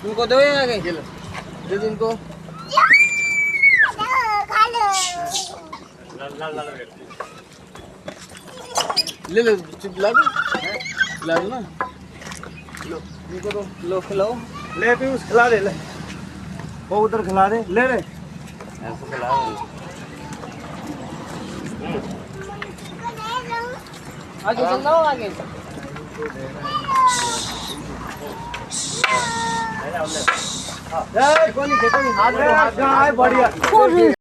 तुमको दो या आगे दे दो इनको। ले लो चुप ला दो ना। लो इनको दो, लो खिलाओ। ले पीयूष खिला दे, ले वो उधर खिला दे, ले ले ऐसे खिलाओ। आगे चल जाओ आगे। कोनी बढ़िया।